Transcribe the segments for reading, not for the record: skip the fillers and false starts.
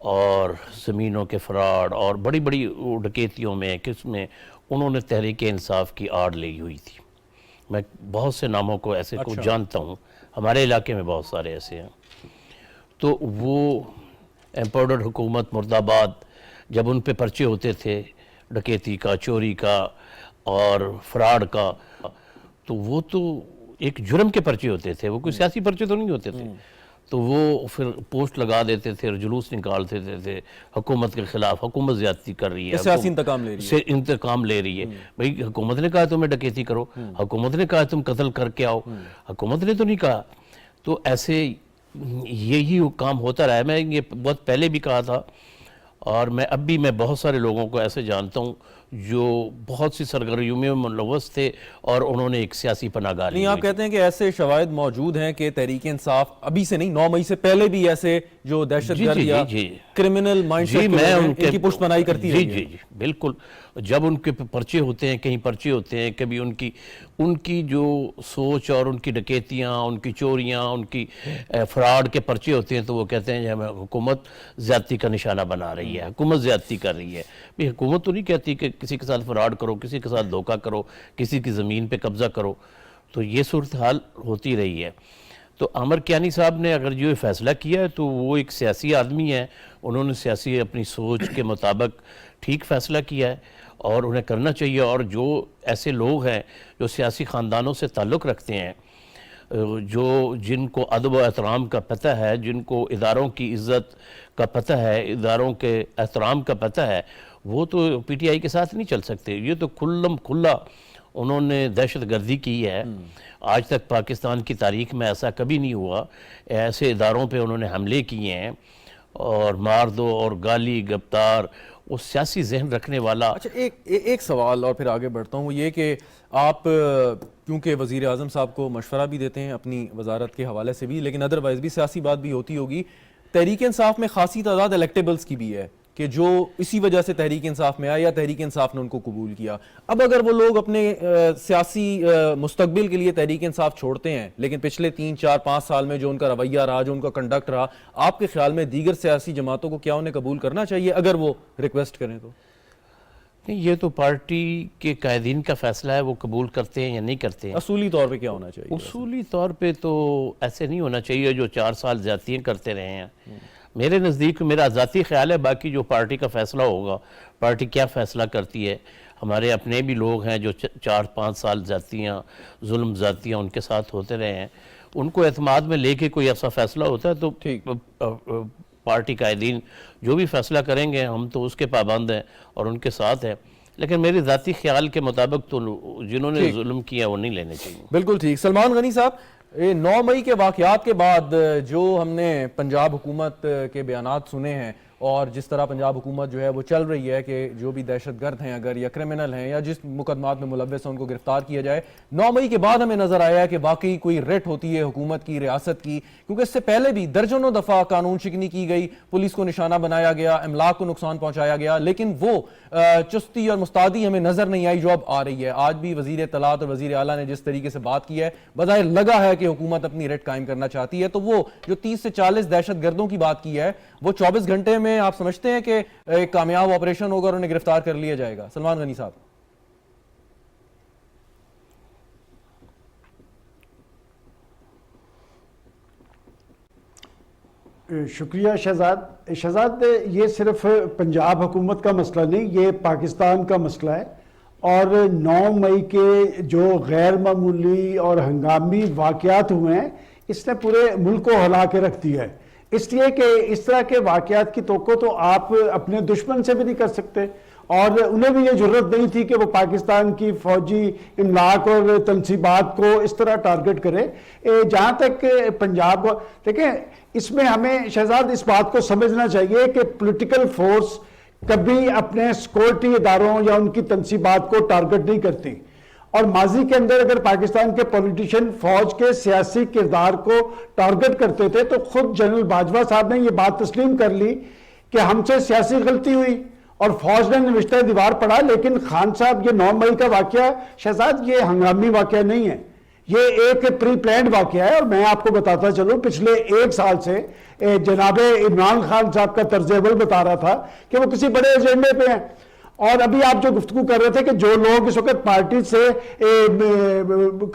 اور زمینوں کے فراڈ اور بڑی بڑی ڈکیتیوں میں کس میں انہوں نے تحریک انصاف کی آڑ لی ہوئی تھی. میں بہت سے ناموں کو ایسے کو جانتا ہوں, ہمارے علاقے میں بہت سارے ایسے ہیں. تو وہ ایمپاورڈ حکومت مرد آباد جب ان پہ پرچے ہوتے تھے ڈکیتی کا, چوری کا اور فراڈ کا, تو وہ تو ایک جرم کے پرچے ہوتے تھے, وہ کوئی سیاسی پرچے تو نہیں ہوتے تھے. تو وہ پھر پوسٹ لگا دیتے تھے اور جلوس نکالتے تھے حکومت کے خلاف, حکومت زیادتی کر رہی ہے, سیاسی انتقام لے رہی ہے, انتقام لے رہی ہے. بھئی حکومت نے کہا تمہیں ڈکیتی کرو, حکومت نے کہا تم قتل کر کے آؤ, حکومت نے تو نہیں کہا. تو ایسے یہی کام ہوتا رہا ہے. میں یہ بہت پہلے بھی کہا تھا اور میں اب بھی میں بہت سارے لوگوں کو ایسے جانتا ہوں جو بہت سی سرگرمیوں میں ملوث تھے اور انہوں نے ایک سیاسی پناہ گاہ لی. نہیں, آپ کہتے ہیں کہ ایسے شواہد موجود ہیں کہ تحریک انصاف ابھی سے نہیں 9 مئی سے پہلے بھی ایسے جو دہشت گرد یا کرمنل مائنڈ سیٹ کے ان کی پشت پناہی کرتی رہی ہے. جی بالکل. جب ان کے پرچے ہوتے ہیں, کہیں پرچے ہوتے ہیں, کبھی ان کی جو سوچ اور ان کی ڈکیتیاں, ان کی چوریاں, ان کی فراڈ کے پرچے ہوتے ہیں, تو وہ کہتے ہیں ہمیں حکومت زیادتی کا نشانہ بنا رہی ہے, حکومت زیادتی کر رہی ہے. بھی حکومت تو نہیں کہتی کہ کسی کے ساتھ فراڈ کرو, کسی کے ساتھ دھوکہ کرو, کسی کی زمین پہ قبضہ کرو. تو یہ صورتحال ہوتی رہی ہے. تو عامر کیانی صاحب نے اگر جو فیصلہ کیا ہے تو وہ ایک سیاسی آدمی ہے, انہوں نے سیاسی اپنی سوچ کے مطابق ٹھیک فیصلہ کیا ہے اور انہیں کرنا چاہیے. اور جو ایسے لوگ ہیں جو سیاسی خاندانوں سے تعلق رکھتے ہیں, جن کو ادب و احترام کا پتہ ہے, جن کو اداروں کی عزت کا پتہ ہے, اداروں کے احترام کا پتہ ہے, وہ تو پی ٹی آئی کے ساتھ نہیں چل سکتے. یہ تو کھلا انہوں نے دہشت گردی کی ہے. آج تک پاکستان کی تاریخ میں ایسا کبھی نہیں ہوا. ایسے اداروں پہ انہوں نے حملے کیے ہیں اور مار دو اور گالی گفتار, وہ سیاسی ذہن رکھنے والا. اچھا, ایک سوال اور پھر آگے بڑھتا ہوں. یہ کہ آپ کیونکہ وزیر اعظم صاحب کو مشورہ بھی دیتے ہیں اپنی وزارت کے حوالے سے بھی, لیکن ادروائز بھی سیاسی بات بھی ہوتی ہوگی. تحریک انصاف میں خاصی تعداد الیکٹیبلز کی بھی ہے کہ جو اسی وجہ سے تحریک انصاف میں آیا یا تحریک انصاف نے ان کو قبول کیا. اب اگر وہ لوگ اپنے سیاسی مستقبل کے لیے تحریک انصاف چھوڑتے ہیں, لیکن پچھلے 3, 4, 5 سال میں جو ان کا رویہ رہا, جو ان کا کنڈکٹ رہا, آپ کے خیال میں دیگر سیاسی جماعتوں کو کیا انہیں قبول کرنا چاہیے اگر وہ ریکویسٹ کریں تو؟ نہیں, یہ تو پارٹی کے قائدین کا فیصلہ ہے, وہ قبول کرتے ہیں یا نہیں کرتے ہیں. اصولی طور پہ کیا ہونا چاہیے؟ اصولی طور پہ تو ایسے نہیں ہونا چاہیے جو 4 سال زیادتیاں کرتے رہے ہیں. میرے نزدیک میرا ذاتی خیال ہے, باقی جو پارٹی کا فیصلہ ہوگا, پارٹی کیا فیصلہ کرتی ہے. ہمارے اپنے بھی لوگ ہیں جو 4-5 سال زیادتیاں, ظلم زیادتیاں ان کے ساتھ ہوتے رہے ہیں. ان کو اعتماد میں لے کے کوئی ایسا فیصلہ ہوتا ہے تو پارٹی قائدین جو بھی فیصلہ کریں گے ہم تو اس کے پابند ہیں اور ان کے ساتھ ہیں. لیکن میرے ذاتی خیال کے مطابق تو جنہوں نے ظلم کیا وہ نہیں لینے چاہیے. بالکل ٹھیک. سلمان غنی صاحب, 9 مئی کے واقعات کے بعد جو ہم نے پنجاب حکومت کے بیانات سنے ہیں اور جس طرح پنجاب حکومت جو ہے وہ چل رہی ہے کہ جو بھی دہشت گرد ہیں اگر یا کرمنل ہیں یا جس مقدمات میں ملوث ہیں ان کو گرفتار کیا جائے, 9 مئی کے بعد ہمیں نظر آیا ہے کہ واقعی کوئی ریٹ ہوتی ہے حکومت کی, ریاست کی, کیونکہ اس سے پہلے بھی درجنوں دفعہ قانون شکنی کی گئی, پولیس کو نشانہ بنایا گیا, املاک کو نقصان پہنچایا گیا, لیکن وہ چستی اور مستعدی ہمیں نظر نہیں آئی جو اب آ رہی ہے. آج بھی وزیر اطلاعات اور وزیر اعلیٰ نے جس طریقے سے بات کی ہے, بظاہر لگا ہے کہ حکومت اپنی ریٹ قائم کرنا چاہتی ہے. تو وہ جو 30 سے 40 دہشت گردوں کی بات کی ہے, وہ 24 گھنٹے میں آپ سمجھتے ہیں کہ ایک کامیاب آپریشن ہوگا اور انہیں گرفتار کر لیا جائے گا؟ سلمان غنی صاحب. شکریہ شہزاد. یہ صرف پنجاب حکومت کا مسئلہ نہیں, یہ پاکستان کا مسئلہ ہے. اور 9 مئی کے جو غیر معمولی اور ہنگامی واقعات ہوئے ہیں, اس نے پورے ملک کو ہلا کے رکھ دیا ہے. اس لیے کہ اس طرح کے واقعات کی توقع تو آپ اپنے دشمن سے بھی نہیں کر سکتے, اور انہیں بھی یہ ضرورت نہیں تھی کہ وہ پاکستان کی فوجی املاک اور تنصیبات کو اس طرح ٹارگٹ کرے. جہاں تک پنجاب کو دیکھیں, اس میں ہمیں شہزاد اس بات کو سمجھنا چاہیے کہ پولیٹیکل فورس کبھی اپنے سیکورٹی اداروں یا ان کی تنصیبات کو ٹارگٹ نہیں کرتی. اور ماضی کے اندر اگر پاکستان کے پولیٹیشین فوج کے سیاسی کردار کو ٹارگٹ کرتے تھے تو خود جنرل باجوہ صاحب نے یہ بات تسلیم کر لی کہ ہم سے سیاسی غلطی ہوئی اور فوج نے نوشتہ دیوار پڑھا. لیکن خان صاحب, یہ 9 مئی کا واقعہ شہزاد یہ ہنگامی واقعہ نہیں ہے, یہ ایک پری پلانڈ واقعہ ہے. اور میں آپ کو بتاتا چلوں پچھلے 1 سال سے جناب عمران خان صاحب کا طرز عمل بتا رہا تھا کہ وہ کسی بڑے ایجنڈے پہ ہیں. اور ابھی آپ جو گفتگو کر رہے تھے کہ جو لوگ اس وقت پارٹی سے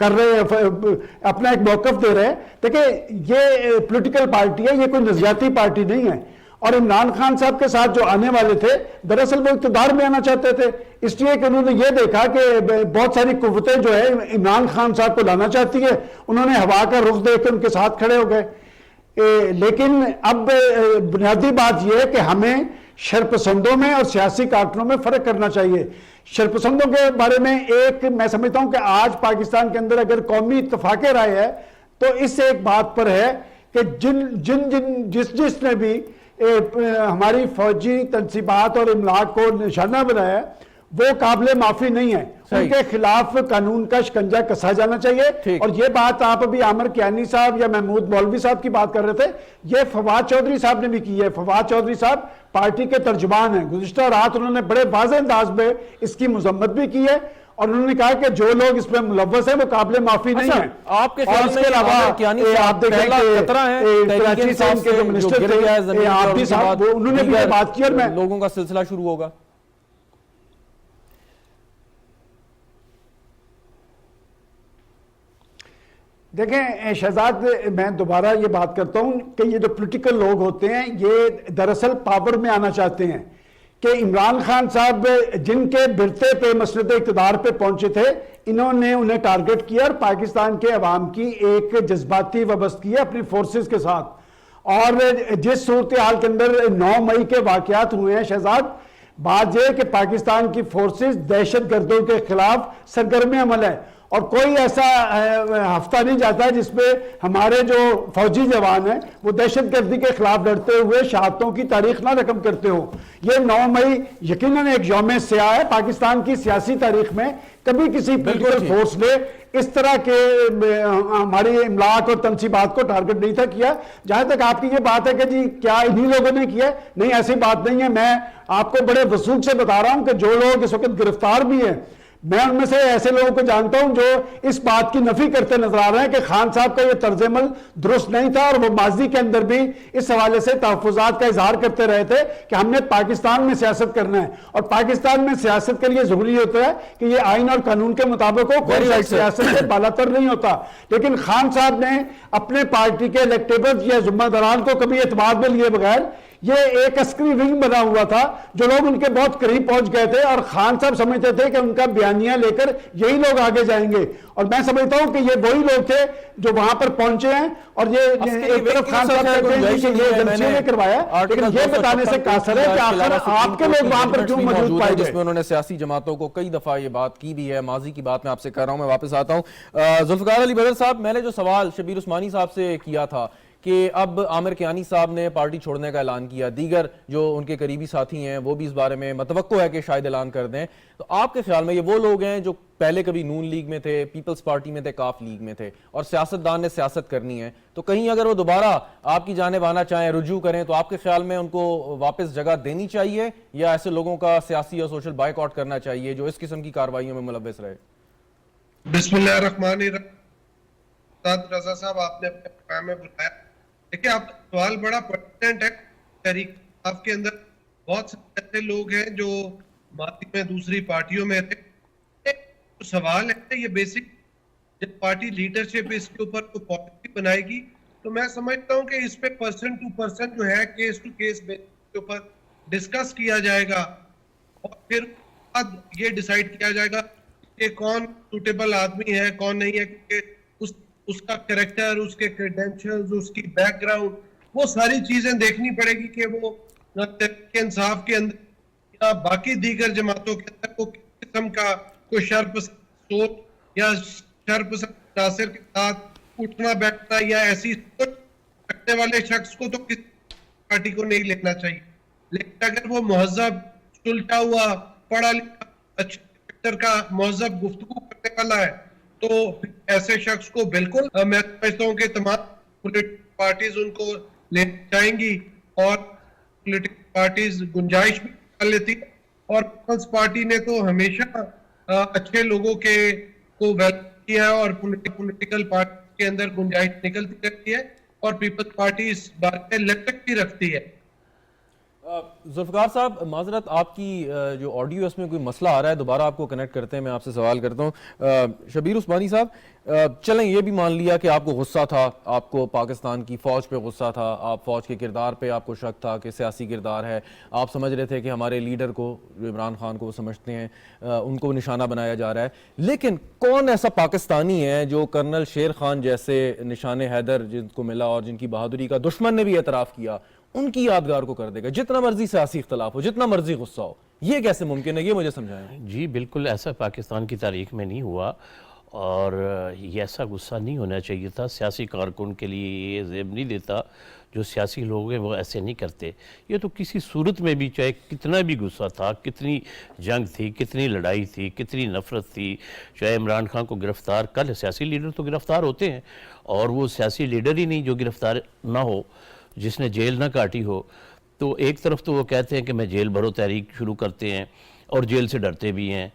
کر رہے ہیں اپنا ایک موقف دے رہے ہیں, دیکھیں یہ پولیٹیکل پارٹی ہے, یہ کوئی نظریاتی پارٹی نہیں ہے. اور عمران خان صاحب کے ساتھ جو آنے والے تھے دراصل وہ اقتدار میں آنا چاہتے تھے, اس لیے کہ انہوں نے یہ دیکھا کہ بہت ساری قوتیں جو ہے عمران خان صاحب کو لانا چاہتی ہے, انہوں نے ہوا کا رخ دیکھ کے ان کے ساتھ کھڑے ہو گئے. لیکن اب بنیادی بات یہ ہے کہ ہمیں شرپسندوں میں اور سیاسی کارکنوں میں فرق کرنا چاہیے. شرپسندوں کے بارے میں ایک میں سمجھتا ہوں کہ آج پاکستان کے اندر اگر قومی اتفاق رائے ہے تو اس سے ایک بات پر ہے کہ جس نے بھی ہماری فوجی تنصیبات اور املاک کو نشانہ بنایا وہ قابل معافی نہیں ہے. ان کے خلاف قانون کا شکنجہ کسا جانا چاہیے. اور یہ بات آپ ابھی عامر کیانی صاحب یا محمود مولوی صاحب کی بات کر رہے تھے, یہ فواد چودھری صاحب نے بھی کی ہے. فواد چودھری صاحب پارٹی کے ترجمان ہیں. گزشتہ رات انہوں نے بڑے واضح انداز میں اس کی مذمت بھی کی ہے اور انہوں نے کہا کہ جو لوگ اس میں ملوث ہیں وہ قابل معافی نہیں ہیں. آپ کے خیال میں آپ دیکھیں کراچی سے ان کے جو منسٹر تھے آپ بھی صاحب انہوں نے بھی یہ بات کی اور میں لوگوں کا سلسلہ شروع ہوگا. دیکھیں شہزاد, میں دوبارہ یہ بات کرتا ہوں کہ یہ جو پولیٹیکل لوگ ہوتے ہیں یہ دراصل پاور میں آنا چاہتے ہیں. کہ عمران خان صاحب جن کے برتے پہ مسند اقتدار پہ پہنچے تھے انہوں نے انہیں ٹارگٹ کیا اور پاکستان کے عوام کی ایک جذباتی وابستگی ہے اپنی فورسز کے ساتھ. اور جس صورتحال کے اندر 9 مئی کے واقعات ہوئے ہیں شہزاد, بات یہ کہ پاکستان کی فورسز دہشت گردوں کے خلاف سرگرم عمل ہے. اور کوئی ایسا ہفتہ نہیں جاتا جس میں ہمارے جو فوجی جوان ہیں وہ دہشت گردی کے خلاف لڑتے ہوئے شہادتوں کی تاریخ نہ رقم کرتے ہوں. یہ 9 مئی یقیناً ایک یوم سیاہ ہے پاکستان کی سیاسی تاریخ میں. کبھی کسی پولیٹیکل فورس نے اس طرح کے ہماری املاک اور تنصیبات کو ٹارگٹ نہیں تھا کیا. جہاں تک آپ کی یہ بات ہے کہ جی کیا انہی لوگوں نے کیا, نہیں ایسی بات نہیں ہے. میں آپ کو بڑے وثوق سے بتا رہا ہوں کہ جو لوگ اس وقت گرفتار بھی ہیں میں ان میں سے ایسے لوگوں کو جانتا ہوں جو اس بات کی نفی کرتے نظر آ رہے ہیں کہ خان صاحب کا یہ طرز عمل درست نہیں تھا. اور وہ ماضی کے اندر بھی اس حوالے سے تحفظات کا اظہار کرتے رہے تھے کہ ہم نے پاکستان میں سیاست کرنا ہے اور پاکستان میں سیاست کے لیے ضروری ہوتا ہے کہ یہ آئین اور قانون کے مطابق ہو, کوئی سیاست سے بالا تر نہیں ہوتا. لیکن خان صاحب نے اپنے پارٹی کے الیکٹیبلز یا ذمہ داران کو کبھی اعتماد میں لیے بغیر, یہ ایک عسکری ونگ بنا ہوا تھا جو لوگ ان کے بہت قریب پہنچ گئے تھے اور خان صاحب سمجھتے تھے کہ ان کا بیانیہ لے کر یہی لوگ آگے جائیں گے. اور میں سمجھتا ہوں کہ یہ وہی لوگ تھے جو وہاں پر پہنچے ہیں. اور یہ ایک طرف خان صاحب کہتے ہیں کہ یہ ایجنسیوں نے کروایا, لیکن یہ بتانے سے قاصر ہے کہ آخر آپ کے لوگ وہاں پر کیوں موجود پائے گئے. جس میں انہوں نے سیاسی جماعتوں کو کئی دفعہ یہ بات کی بھی ہے. ماضی کی بات میں آپ سے کر رہا ہوں, میں واپس آتا ہوں. ذوالفقار علی بدر صاحب, میں نے جو سوال شبیر عثمانی صاحب سے کیا تھا کہ اب عامر کیانی صاحب نے پارٹی چھوڑنے کا اعلان کیا, دیگر جو ان کے قریبی ساتھی ہیں وہ بھی اس بارے میں متوقع ہے کہ شاید اعلان کر دیں, تو آپ کے خیال میں یہ وہ لوگ ہیں جو پہلے کبھی نون لیگ میں تھے, پیپلز پارٹی میں تھے, کاف لیگ میں تھے اور سیاستدان نے سیاست کرنی ہے, تو کہیں اگر وہ دوبارہ آپ کی جانب آنا چاہیں, رجوع کریں, تو آپ کے خیال میں ان کو واپس جگہ دینی چاہیے یا ایسے لوگوں کا سیاسی اور سوشل بائیک آؤٹ کرنا چاہیے جو اس قسم کی کارروائیوں میں ملوث رہے؟ بسم اللہ الرحمن الرحیم. رضا صاحب آپ نے اپنے پروگرام میں بلایا. دیکھیں آپ کا سوال بڑا پرٹینٹ ہے. تحریک انصاف کے اندر بہت سے ایسے لوگ ہیں جو ماضی میں دوسری پارٹیوں میں تھے. سوال ہے یہ بیسک, جب پارٹی لیڈرشپ اس کے اوپر کوئی پالیسی بنائے گی تو میں سمجھتا ہوں کہ اس پہ پرسن ٹو پرسن جو ہے کیس ٹو کیس بیسس کے اوپر ڈسکس کیا جائے گا اور پھر بعد یہ ڈیسائیڈ کیا جائے گا کہ کون سوٹیبل آدمی ہے کون نہیں ہے, کیونکہ اس کا کریکٹر, اس کے کریڈینشلز, اس کی بیک گراؤنڈ, وہ ساری چیزیں دیکھنی پڑے گی کہ وہ تحریک انصاف کے اندر یا باقی دیگر جماعتوں کے اندر کو کس قسم کا کوئی شرپسند سوچ یا شرپسند عناصر کے ساتھ اٹھنا بیٹھنا یا ایسی سوچ رکھنے والے شخص کو تو کسی پارٹی کو نہیں لینا چاہیے. لیکن اگر وہ مہذب, سلجھا ہوا, پڑھا لکھا, اچھے کریکٹر کا مہذب گفتگو کرنے والا ہے تو ایسے شخص کو بالکل میں سمجھتا ہوں کہ تمام پولیٹیکل پارٹیز ان کو لینا چاہیں گی اور پولیٹیکل پارٹیز گنجائش بھی کر لیتی. اور پیپلز پارٹی نے تو ہمیشہ اچھے لوگوں کے کو ویلکم کی ہے اور پولیٹیکل پارٹی کے اندر گنجائش نکلتی رہتی ہے اور پیپلز پارٹی اس بات پہ لچک بھی رکھتی ہے. ذوالفقار صاحب معذرت، آپ کی جو آڈیو اس میں کوئی مسئلہ آ رہا ہے، دوبارہ آپ کو کنیکٹ کرتے ہیں، میں آپ سے سوال کرتا ہوں. شبیر عثمانی صاحب، چلیں یہ بھی مان لیا کہ آپ کو غصہ تھا، آپ کو پاکستان کی فوج پہ غصہ تھا، آپ فوج کے کردار پہ آپ کو شک تھا کہ سیاسی کردار ہے، آپ سمجھ رہے تھے کہ ہمارے لیڈر کو، جو عمران خان کو وہ سمجھتے ہیں، ان کو نشانہ بنایا جا رہا ہے. لیکن کون ایسا پاکستانی ہے جو کرنل شیر خان جیسے نشان حیدر جن کو ملا اور جن کی بہادری کا دشمن نے بھی اعتراف کیا، ان کی یادگار کو کر دے گا، جتنا مرضی سیاسی اختلاف ہو، جتنا مرضی غصہ ہو؟ یہ کیسے ممکن ہے؟ یہ مجھے سمجھائیں. جی بالکل ایسا پاکستان کی تاریخ میں نہیں ہوا، اور یہ ایسا غصہ نہیں ہونا چاہیے تھا. سیاسی کارکن کے لیے یہ زیب نہیں دیتا. جو سیاسی لوگ ہیں وہ ایسے نہیں کرتے. یہ تو کسی صورت میں بھی چاہے کتنا بھی غصہ تھا، کتنی جنگ تھی، کتنی لڑائی تھی، کتنی نفرت تھی، چاہے عمران خان کو گرفتار کر، سیاسی لیڈر تو گرفتار ہوتے ہیں، اور وہ سیاسی لیڈر ہی نہیں جو گرفتار نہ ہو، جس نے جیل نہ کاٹی ہو. تو ایک طرف تو وہ کہتے ہیں کہ میں جیل بھرو تحریک شروع کرتے ہیں، اور جیل سے ڈرتے بھی ہیں،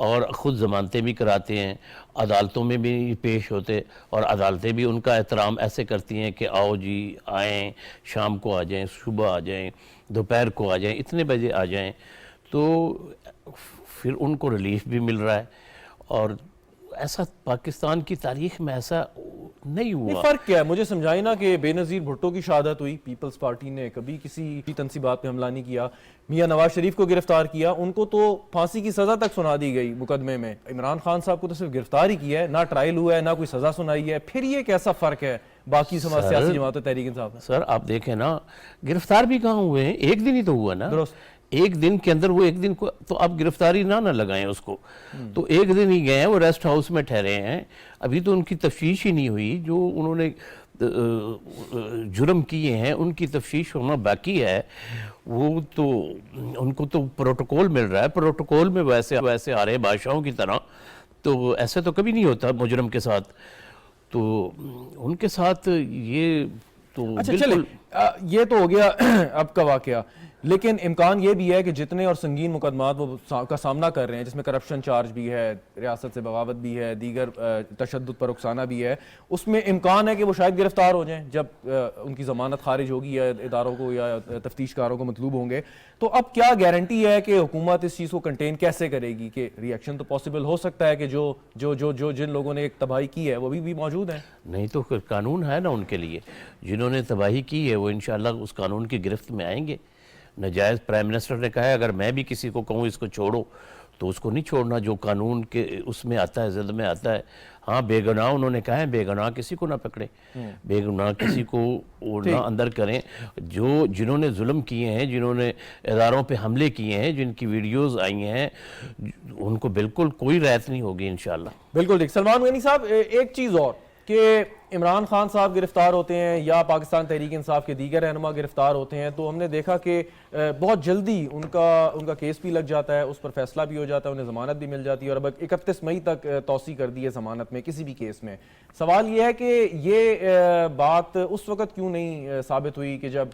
اور خود ضمانتیں بھی کراتے ہیں، عدالتوں میں بھی پیش ہوتے، اور عدالتیں بھی ان کا احترام ایسے کرتی ہیں کہ آؤ جی آئیں، شام کو آ جائیں، صبح آ جائیں، دوپہر کو آ جائیں، اتنے بجے آ جائیں. تو پھر ان کو ریلیف بھی مل رہا ہے. اور ایسا پاکستان کی تاریخ میں ایسا نہیں ہوا. فرق کیا ہے مجھے سمجھائیں نا، کہ بے نظیر بھٹو کی شہادت ہوئی، پیپلز پارٹی نے کبھی کسی تنصیبات پہ حملہ نہیں کیا. میاں نواز شریف کو گرفتار کیا، ان کو تو پھانسی کی سزا تک سنا دی گئی مقدمے میں. عمران خان صاحب کو تو صرف گرفتار ہی کیا ہے، نہ ٹرائل ہوا ہے، نہ کوئی سزا سنائی ہے. پھر یہ کیسا فرق ہے باقی سیاسی جماعتوں تحریک انصاف میں؟ سر آپ دیکھیں نا، گرفتار بھی کہاں ہوئے ہیں، ایک دن ہی تو ہوا نا. درست. ایک دن کے اندر، وہ ایک دن کو تو آپ گرفتاری نہ لگائیں اس کو. تو ایک دن ہی گئے ہیں، وہ ریسٹ ہاؤس میں ٹھہرے ہیں، ابھی تو ان کی تفتیش ہی نہیں ہوئی. جو انہوں نے جرم کیے ہیں ان کی تفتیش ہونا باقی ہے. وہ تو ان کو تو پروٹوکول مل رہا ہے، پروٹوکول میں ویسے آ رہے ہیں بادشاہوں کی طرح. تو ایسے تو کبھی نہیں ہوتا مجرم کے ساتھ. تو ان کے ساتھ یہ تو اچھا چلیں، یہ تو ہو گیا اب کا واقعہ. لیکن امکان یہ بھی ہے کہ جتنے اور سنگین مقدمات وہ کا سامنا کر رہے ہیں، جس میں کرپشن چارج بھی ہے، ریاست سے بغاوت بھی ہے، دیگر تشدد پر اکسانہ بھی ہے، اس میں امکان ہے کہ وہ شاید گرفتار ہو جائیں جب ان کی ضمانت خارج ہوگی یا اداروں کو یا تفتیش کاروں کو مطلوب ہوں گے. تو اب کیا گارنٹی ہے کہ حکومت اس چیز کو کنٹین کیسے کرے گی؟ کہ ری ایکشن تو پاسبل ہو سکتا ہے کہ جو جن لوگوں نے ایک تباہی کی ہے وہ بھی موجود ہیں. نہیں تو قانون ہے نا ان کے لیے. جنہوں نے تباہی کی ہے وہ انشاءاللہ اس قانون کی گرفت میں آئیں گے. نجائز پرائم منسٹر نے کہا ہے اگر میں بھی کسی کو کہوں اس کو چھوڑو تو اس کو نہیں چھوڑنا جو قانون کے اس میں آتا ہے، زد میں آتا ہے. ہاں بے گناہ انہوں نے کہا ہے، بے گناہ کسی کو نہ پکڑیں، بے گناہ کسی کو نہ اندر کریں. جنہوں نے ظلم کیے ہیں، جنہوں نے اداروں پہ حملے کیے ہیں، جن کی ویڈیوز آئی ہیں، ان کو بالکل کوئی رعایت نہیں ہوگی انشاءاللہ. بالکل ٹھیک. سلمان غنی صاحب، ایک چیز اور کہ عمران خان صاحب گرفتار ہوتے ہیں یا پاکستان تحریک انصاف کے دیگر رہنما گرفتار ہوتے ہیں تو ہم نے دیکھا کہ بہت جلدی ان کا کیس بھی لگ جاتا ہے، اس پر فیصلہ بھی ہو جاتا ہے، انہیں ضمانت بھی مل جاتی ہے، اور اب 31 مئی تک توسیع کر دی ہے ضمانت میں کسی بھی کیس میں. سوال یہ ہے کہ یہ بات اس وقت کیوں نہیں ثابت ہوئی کہ جب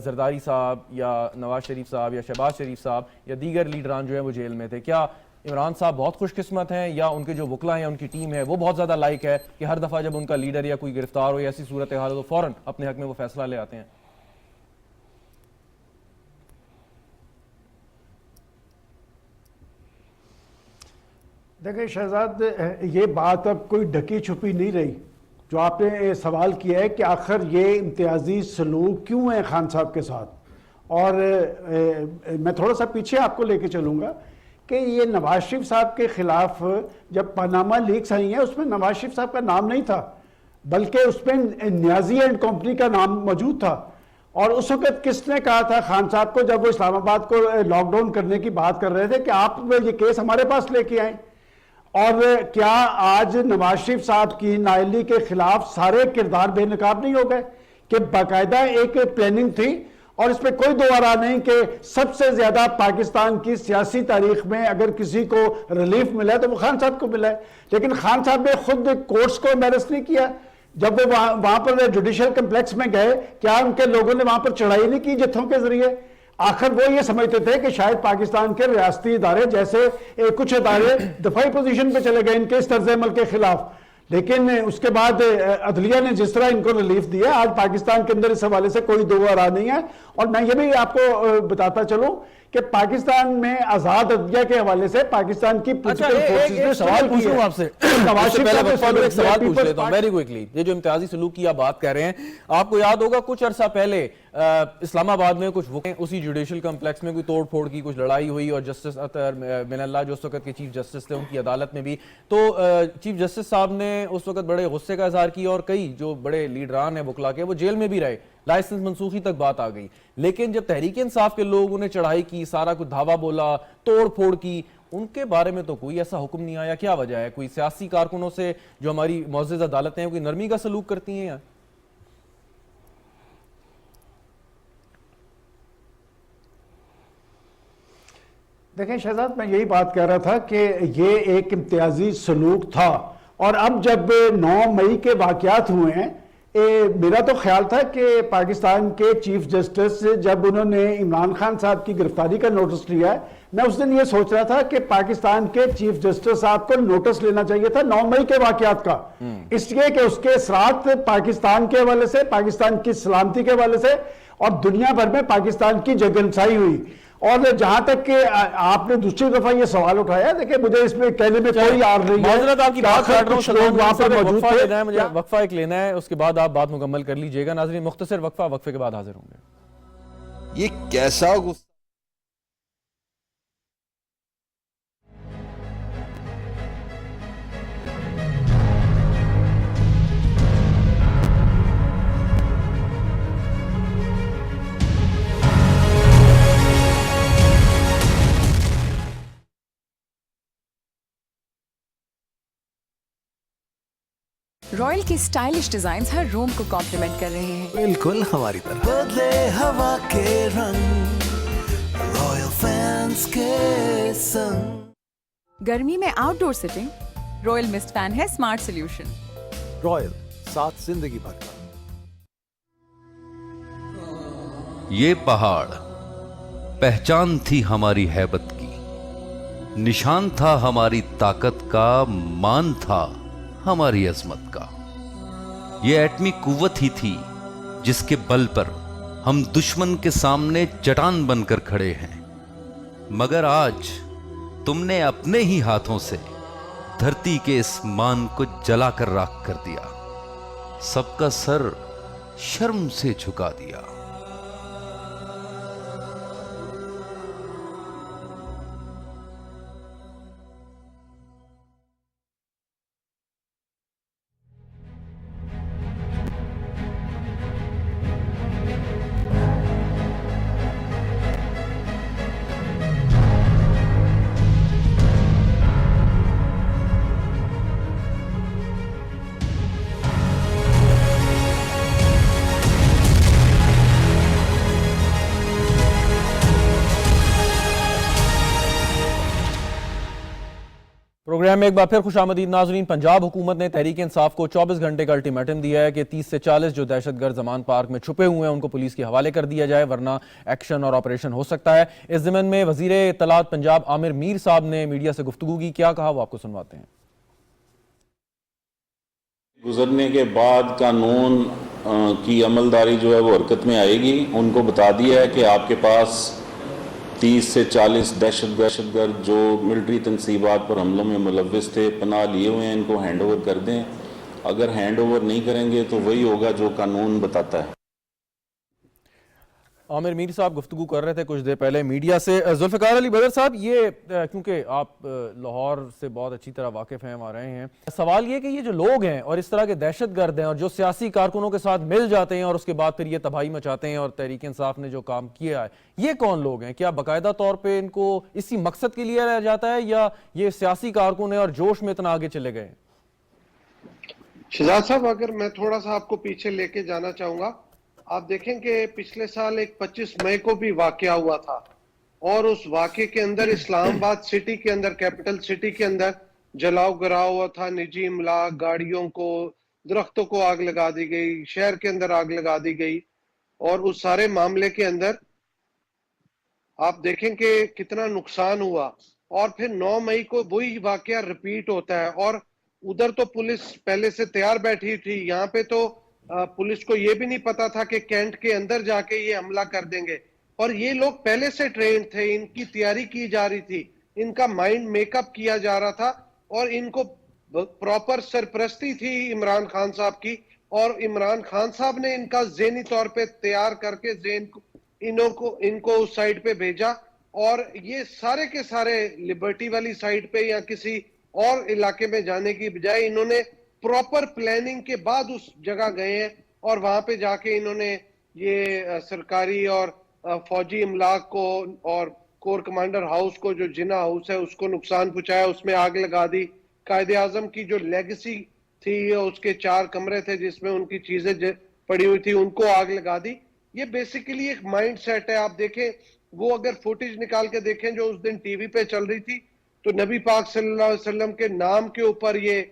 زرداری صاحب یا نواز شریف صاحب یا شہباز شریف صاحب یا دیگر لیڈران جو ہیں وہ جیل میں تھے؟ کیا عمران صاحب بہت خوش قسمت ہیں یا ان کے جو وکلا ہیں، ان کی ٹیم ہے وہ بہت زیادہ لائق ہے کہ ہر دفعہ جب ان کا لیڈر یا کوئی گرفتار ہو یا ایسی صورتحال ہو تو فوراً اپنے حق میں وہ فیصلہ لے آتے ہیں؟ دیکھیں شہزاد، یہ بات اب کوئی ڈھکی چھپی نہیں رہی. جو آپ نے سوال کیا ہے کہ آخر یہ امتیازی سلوک کیوں ہے خان صاحب کے ساتھ، اور میں تھوڑا سا پیچھے آپ کو لے کے چلوں گا کہ یہ نواز شریف صاحب کے خلاف جب پاناما لیکس آئی ہیں اس میں نواز شریف صاحب کا نام نہیں تھا، بلکہ اس میں نیازی اینڈ کمپنی کا نام موجود تھا. اور اس وقت کس نے کہا تھا خان صاحب کو جب وہ اسلام آباد کو لاک ڈاؤن کرنے کی بات کر رہے تھے کہ آپ یہ کیس ہمارے پاس لے کے آئیں؟ اور کیا آج نواز شریف صاحب کی نااہلی کے خلاف سارے کردار بے نقاب نہیں ہو گئے؟ کہ باقاعدہ ایک پلاننگ تھی، اور اس پہ کوئی دوبارہ نہیں کہ سب سے زیادہ پاکستان کی سیاسی تاریخ میں اگر کسی کو ریلیف ملا ہے تو وہ خان صاحب کو ملا ہے. لیکن خان صاحب نے خود کورٹس کو امبیرس نہیں کیا. جب وہ وہاں پر جوڈیشل کمپلیکس میں گئے، کیا ان کے لوگوں نے وہاں پر چڑھائی نہیں کی جتھوں کے ذریعے؟ آخر وہ یہ سمجھتے تھے کہ شاید پاکستان کے ریاستی ادارے جیسے کچھ ادارے دفاعی پوزیشن پہ چلے گئے ان کے اس طرز عمل کے خلاف، لیکن اس کے بعد عدلیہ نے جس طرح ان کو ریلیف دیا، آج پاکستان کے اندر اس حوالے سے کوئی دو راہ نہیں ہے. اور میں یہ بھی آپ کو بتاتا چلوں کہ پاکستان میں آزاد عدلیہ کے حوالے سے پاکستان کی پولیٹیکل فورسز نے سوال پوچھ کیا لوں ہے. آپ سے ایک سوال پوچھ لیتا ہوں ویری کوئکلی. یہ جو امتیازی سلوک کی آپ بات کر رہے ہیں، آپ کو یاد ہوگا کچھ عرصہ پہلے اسلام آباد میں کچھ اسی جوڈیشل کمپلیکس میں کوئی توڑ پھوڑ کی کچھ لڑائی ہوئی، اور جسٹس اطہر من اللہ جو اس وقت کے چیف جسٹس تھے ان کی عدالت میں بھی، تو چیف جسٹس صاحب نے اس وقت بڑے غصے کا اظہار کیا اور کئی جو بڑے لیڈران ہیں وکلا کے وہ جیل میں بھی رہے، لائسنس منسوخی تک بات آ گئی. لیکن جب تحریک انصاف کے لوگوں نے چڑھائی کی، سارا کچھ دھاوا بولا، توڑ پھوڑ کی، ان کے بارے میں تو کوئی ایسا حکم نہیں آیا. کیا وجہ ہے؟ کوئی سیاسی کارکنوں سے جو ہماری معزز عدالتیں ہیں کوئی نرمی کا سلوک کرتی ہیں؟ دیکھیں شہزاد، میں یہی بات کہہ رہا تھا کہ یہ ایک امتیازی سلوک تھا، اور اب جب 9 مئی کے واقعات ہوئے ہیں، میرا تو خیال تھا کہ پاکستان کے چیف جسٹس جب انہوں نے عمران خان صاحب کی گرفتاری کا نوٹس لیا ہے، میں اس دن یہ سوچ رہا تھا کہ پاکستان کے چیف جسٹس صاحب کو نوٹس لینا چاہیے تھا 9 مئی کے واقعات کا، اس لیے کہ اس کے اثرات پاکستان کے حوالے سے، پاکستان کی سلامتی کے حوالے سے اور دنیا بھر میں پاکستان کی جگنسائی ہوئی. اور جہاں تک کہ آپ نے دوسری دفعہ یہ سوال اٹھایا، دیکھیں مجھے اس میں کہنے میں کوئی عار نہیں ہے. معذرت آپ کی بات کر رہا ہوں، لوگ وہاں پر موجود تھے. مجھے وقفہ ایک لینا ہے، اس کے بعد آپ بات مکمل کر لیجئے گا. ناظرین مختصر وقفہ، وقفے کے بعد حاضر ہوں گے. یہ کیسا غصہ رائل کے سٹائلش ڈیزائنز ہر روم کو کمپلیمنٹ کر رہے ہیں. بالکل ہماری طرح بدلے ہوا کے رنگ، رائل فینس کے سنگ. گرمی میں آؤٹ ڈور سیٹنگ، رائل مسٹ فین ہے اسمارٹ سولوشن. رائل ساتھ زندگی بھر کا. یہ پہاڑ پہچان تھی ہماری ہیبت کی، نشان تھا ہماری طاقت کا، مان تھا ہماری عظمت کا. یہ ایٹمی قوت ہی تھی جس کے بل پر ہم دشمن کے سامنے چٹان بن کر کھڑے ہیں. مگر آج تم نے اپنے ہی ہاتھوں سے دھرتی کے اس مان کو جلا کر راکھ کر دیا، سب کا سر شرم سے جھکا دیا. پروگرام میں ایک بار پھر خوش آمدید ناظرین. پنجاب حکومت نے تحریک انصاف کو 24 گھنٹے کا الٹیمیٹم دیا ہے کہ 30 سے 40 جو دہشت گرد زمان پارک میں چھپے ہوئے ہیں ان کو پولیس کے حوالے کر دیا جائے، ورنہ ایکشن اور آپریشن ہو سکتا ہے. اس ضمن میں وزیر اطلاعات پنجاب عامر میر صاحب نے میڈیا سے گفتگو کی. کیا کہا وہ آپ کو سنواتے ہیں. گزرنے کے بعد قانون کی عملداری جو ہے وہ حرکت میں آئے گی. ان کو بتا دیا ہے کہ آپ کے پاس 30 سے 40 دہشت گرد جو ملٹری تنصیبات پر حملوں میں ملوث تھے پناہ لیے ہوئے ہیں، ان کو ہینڈ اوور کر دیں. اگر ہینڈ اوور نہیں کریں گے تو وہی ہوگا جو قانون بتاتا ہے. عامر میر صاحب گفتگو کر رہے تھے کچھ دیر پہلے میڈیا سے. ذوالفقار علی بدر صاحب، یہ کیونکہ آپ لاہور سے بہت اچھی طرح واقف ہیں، وہاں رہے ہیں، سوال یہ کہ یہ جو لوگ ہیں اور اس طرح کے دہشت گرد ہیں اور جو سیاسی کارکنوں کے ساتھ مل جاتے ہیں اور اس کے بعد پھر یہ تباہی مچاتے ہیں اور تحریک انصاف نے جو کام کیا ہے، یہ کون لوگ ہیں؟ کیا باقاعدہ طور پہ ان کو اسی مقصد کے لیے رہ جاتا ہے یا یہ سیاسی کارکن ہیں اور جوش میں اتنا آگے چلے گئے؟ شہزاد صاحب، اگر میں تھوڑا سا آپ کو پیچھے لے کے جانا چاہوں گا، آپ دیکھیں کہ پچھلے سال ایک 25 مئی کو بھی واقعہ ہوا تھا، اور اس واقعے کے اندر اسلام آباد سٹی کے اندر، کیپٹل سٹی کے اندر جلاؤ گراؤ ہوا تھا. نجی املاک، گاڑیوں کو، درختوں کو آگ لگا دی گئی، شہر کے اندر آگ لگا دی گئی. اور اس سارے معاملے کے اندر آپ دیکھیں کہ کتنا نقصان ہوا، اور پھر 9 مئی کو وہی واقعہ ریپیٹ ہوتا ہے، اور ادھر تو پولیس پہلے سے تیار بیٹھی تھی، یہاں پہ تو پولیس کو یہ بھی نہیں پتا تھا کہ کینٹ کے اندر جا کے یہ حملہ کر دیں گے، اور یہ لوگ پہلے سے ٹرینڈ تھے، ان کی تیاری کی جا رہی تھی، ان کا مائنڈ میک اپ کیا جا رہا تھا، اور ان کو پراپر سرپرستی تھی عمران خان صاحب کی، اور عمران خان صاحب نے ان کا ذہنی طور پہ تیار کر کے ان کو اس سائڈ پہ بھیجا، اور یہ سارے کے سارے لبرٹی والی سائڈ پہ یا کسی اور علاقے میں جانے کی بجائے انہوں نے پراپر پلاننگ کے بعد اس جگہ گئے ہیں، اور وہاں پہ جا کے انہوں نے یہ سرکاری اور فوجی املاک کو اور کور کمانڈر ہاؤس کو، جو جنا ہاؤس ہے، اس کو نقصان پہنچایا، اس میں آگ لگا دی۔ قائد اعظم کی جو لیگیسی تھی، اس کے 4 کمرے تھے جس میں ان کی چیزیں پڑی ہوئی تھی، ان کو آگ لگا دی۔ یہ بیسیکلی ایک مائنڈ سیٹ ہے۔ آپ دیکھیں، وہ اگر فوٹیج نکال کے دیکھیں جو اس دن ٹی وی پہ چل رہی تھی، تو نبی پاک صلی اللہ علیہ وسلم کے نام کے اوپر یہ